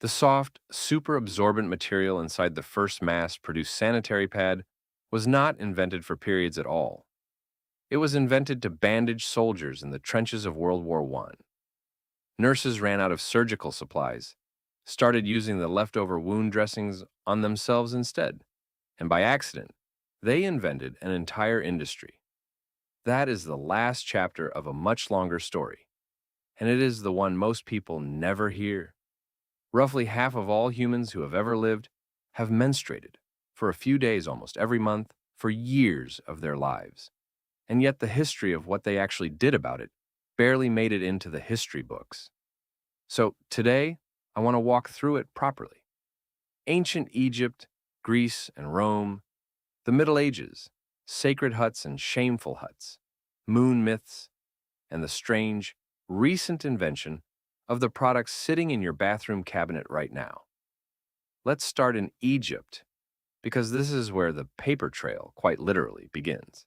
The soft, super absorbent material inside the first mass produced sanitary pad was not invented for periods at all. It was invented to bandage soldiers in the trenches of World War I. Nurses ran out of surgical supplies, started using the leftover wound dressings on themselves instead, and by accident, they invented an entire industry. That is the last chapter of a much longer story, and it is the one most people never hear. Roughly half of all humans who have ever lived have menstruated for a few days almost every month for years of their lives. And yet the history of what they actually did about it barely made it into the history books. So today, I want to walk through it properly. Ancient Egypt, Greece, and Rome, the Middle Ages, sacred huts and shameful huts, moon myths, and the strange, recent invention of the products sitting in your bathroom cabinet right now. Let's start in Egypt, because this is where the paper trail, quite literally, begins.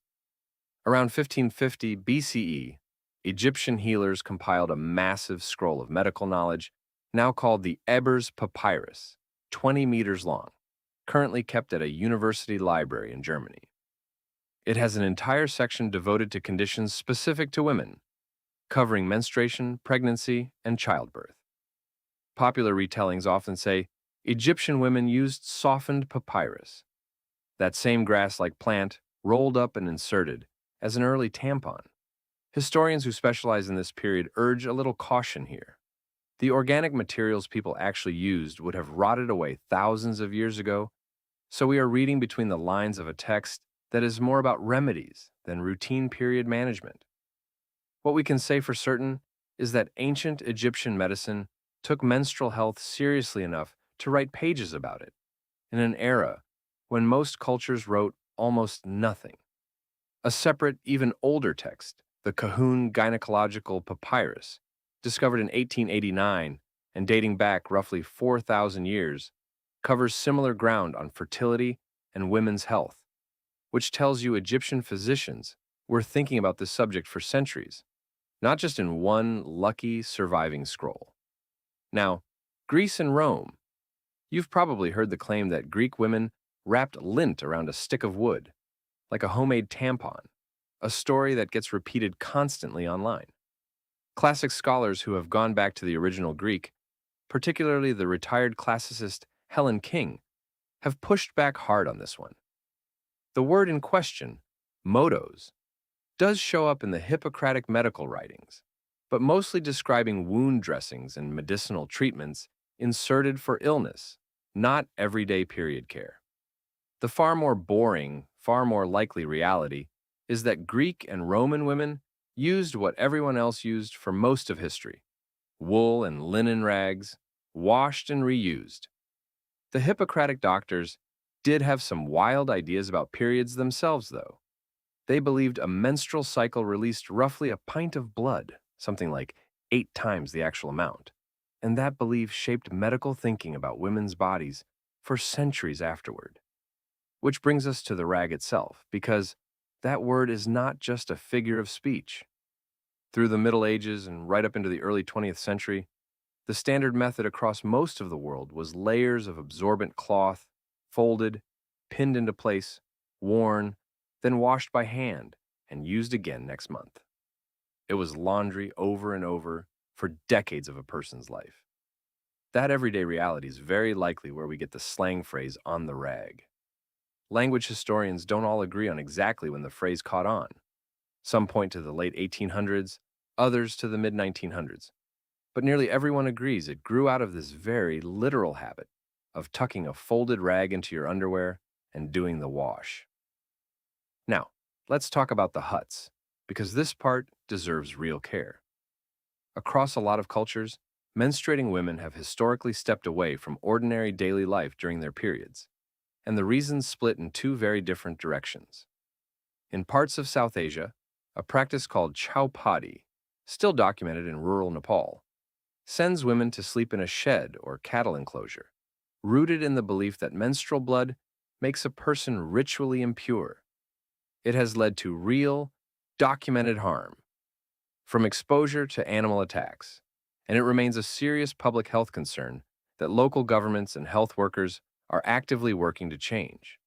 Around 1550 BCE, Egyptian healers compiled a massive scroll of medical knowledge, now called the Ebers Papyrus, 20 meters long, currently kept at a university library in Germany. It has an entire section devoted to conditions specific to women, covering menstruation, pregnancy, and childbirth. Popular retellings often say Egyptian women used softened papyrus, that same grass-like plant rolled up and inserted as an early tampon. Historians who specialize in this period urge a little caution here. The organic materials people actually used would have rotted away thousands of years ago, so we are reading between the lines of a text that is more about remedies than routine period management. What we can say for certain is that ancient Egyptian medicine took menstrual health seriously enough to write pages about it, in an era when most cultures wrote almost nothing. A separate, even older text, the Kahun Gynecological Papyrus, discovered in 1889 and dating back roughly 4,000 years, covers similar ground on fertility and women's health, which tells you Egyptian physicians were thinking about this subject for centuries, not just in one lucky surviving scroll. Now, Greece and Rome. You've probably heard the claim that Greek women wrapped lint around a stick of wood, like a homemade tampon, a story that gets repeated constantly online. Classic scholars who have gone back to the original Greek, particularly the retired classicist Helen King, have pushed back hard on this one. The word in question, motos, does show up in the Hippocratic medical writings, but mostly describing wound dressings and medicinal treatments inserted for illness, not everyday period care. The far more boring, far more likely reality is that Greek and Roman women used what everyone else used for most of history: wool and linen rags, washed and reused. The Hippocratic doctors did have some wild ideas about periods themselves, though. They believed a menstrual cycle released roughly a pint of blood, something like 8 times the actual amount, and that belief shaped medical thinking about women's bodies for centuries afterward. Which brings us to the rag itself, because that word is not just a figure of speech. Through the Middle Ages and right up into the early 20th century, the standard method across most of the world was layers of absorbent cloth, folded, pinned into place, worn, then washed by hand and used again next month. It was laundry over and over for decades of a person's life. That everyday reality is very likely where we get the slang phrase "on the rag." Language historians don't all agree on exactly when the phrase caught on. Some point to the late 1800s, others to the mid-1900s. But nearly everyone agrees it grew out of this very literal habit of tucking a folded rag into your underwear and doing the wash. Now, let's talk about the huts, because this part deserves real care. Across a lot of cultures, menstruating women have historically stepped away from ordinary daily life during their periods, and the reasons split in 2 very different directions. In parts of South Asia, a practice called chowpatty, still documented in rural Nepal, sends women to sleep in a shed or cattle enclosure, rooted in the belief that menstrual blood makes a person ritually impure. It has led to real, documented harm, from exposure to animal attacks, and it remains a serious public health concern that local governments and health workers are actively working to change.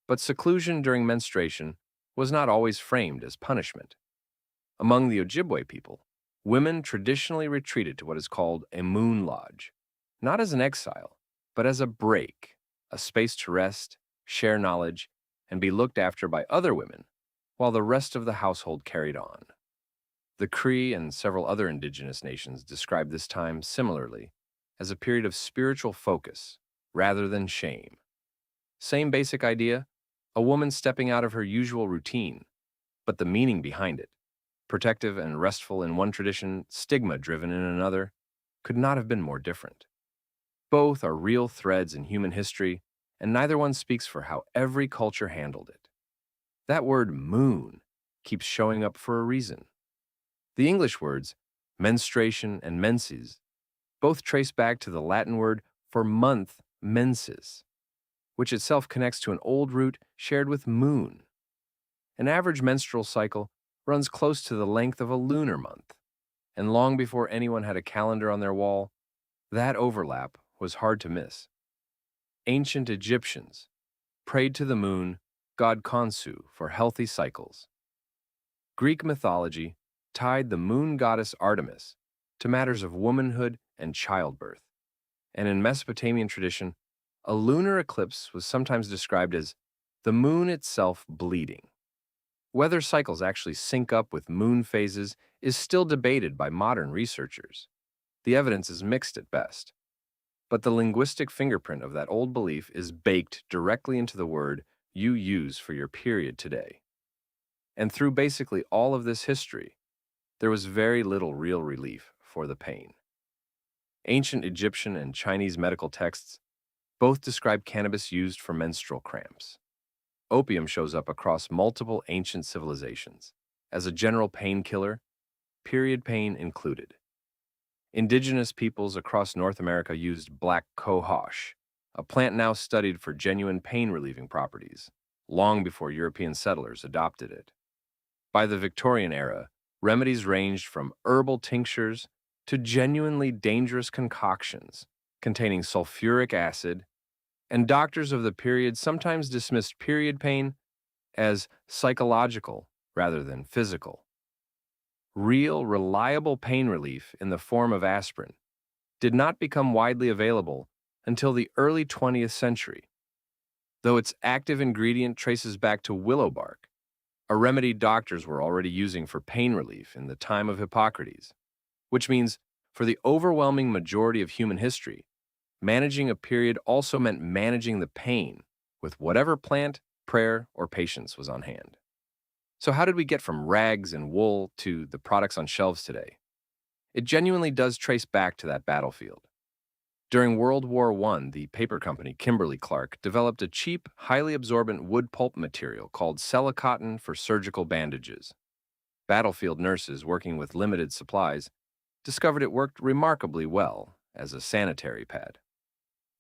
But seclusion during menstruation was not always framed as punishment. Among the Ojibwe people, women traditionally retreated to what is called a moon lodge, not as an exile, but as a break, a space to rest, share knowledge, and be looked after by other women, while the rest of the household carried on. The Cree and several other indigenous nations describe this time similarly as a period of spiritual focus rather than shame. Same basic idea, a woman stepping out of her usual routine, but the meaning behind it, protective and restful in one tradition, stigma-driven in another, could not have been more different. Both are real threads in human history, and neither one speaks for how every culture handled it. That word moon keeps showing up for a reason. The English words menstruation and menses both trace back to the Latin word for month, mensis, which itself connects to an old root shared with moon. An average menstrual cycle runs close to the length of a lunar month, and long before anyone had a calendar on their wall, that overlap was hard to miss. Ancient Egyptians prayed to the moon, god Khonsu, for healthy cycles. Greek mythology tied the moon goddess Artemis to matters of womanhood and childbirth, and in Mesopotamian tradition, a lunar eclipse was sometimes described as the moon itself bleeding. Whether cycles actually sync up with moon phases is still debated by modern researchers. The evidence is mixed at best. But the linguistic fingerprint of that old belief is baked directly into the word you use for your period today. And through basically all of this history, there was very little real relief for the pain. Ancient Egyptian and Chinese medical texts both describe cannabis used for menstrual cramps. Opium shows up across multiple ancient civilizations as a general painkiller, period pain included. Indigenous peoples across North America used black cohosh, a plant now studied for genuine pain-relieving properties, long before European settlers adopted it. By the Victorian era, remedies ranged from herbal tinctures to genuinely dangerous concoctions containing sulfuric acid, and doctors of the period sometimes dismissed period pain as psychological rather than physical. Real, reliable pain relief in the form of aspirin did not become widely available until the early 20th century, though its active ingredient traces back to willow bark, a remedy doctors were already using for pain relief in the time of Hippocrates, which means for the overwhelming majority of human history, managing a period also meant managing the pain with whatever plant, prayer, or patience was on hand. So how did we get from rags and wool to the products on shelves today? It genuinely does trace back to that battlefield. During World War I, the paper company Kimberly-Clark developed a cheap, highly absorbent wood pulp material called cotton for surgical bandages. Battlefield nurses working with limited supplies discovered it worked remarkably well as a sanitary pad.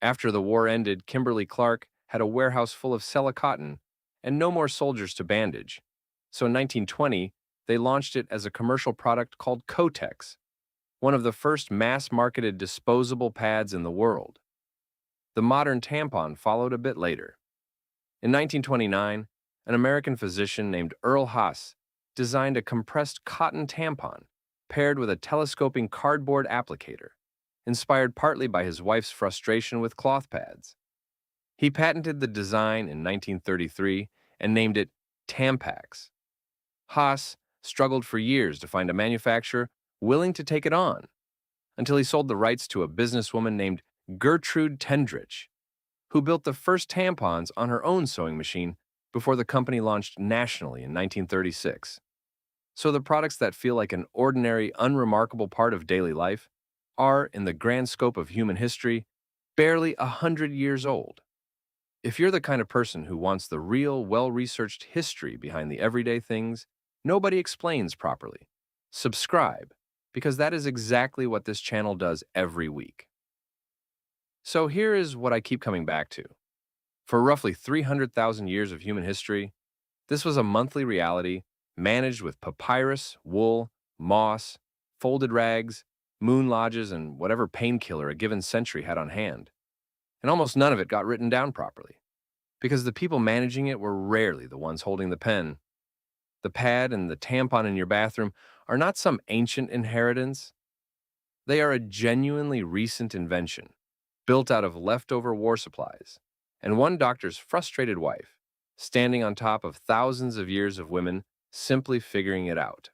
After the war ended, Kimberly-Clark had a warehouse full of cotton and no more soldiers to bandage. So in 1920, they launched it as a commercial product called Kotex, one of the first mass-marketed disposable pads in the world. The modern tampon followed a bit later. In 1929, an American physician named Earl Haas designed a compressed cotton tampon paired with a telescoping cardboard applicator, inspired partly by his wife's frustration with cloth pads. He patented the design in 1933 and named it Tampax. Haas struggled for years to find a manufacturer willing to take it on, until he sold the rights to a businesswoman named Gertrude Tendrich, who built the first tampons on her own sewing machine before the company launched nationally in 1936. So the products that feel like an ordinary, unremarkable part of daily life are, in the grand scope of human history, barely 100 years old. If you're the kind of person who wants the real, well-researched history behind the everyday things nobody explains properly, subscribe, because that is exactly what this channel does every week. So here is what I keep coming back to. For roughly 300,000 years of human history, this was a monthly reality managed with papyrus, wool, moss, folded rags, moon lodges, and whatever painkiller a given century had on hand. And almost none of it got written down properly, because the people managing it were rarely the ones holding the pen. The pad and the tampon in your bathroom are not some ancient inheritance. They are a genuinely recent invention, built out of leftover war supplies, and one doctor's frustrated wife, standing on top of thousands of years of women simply figuring it out.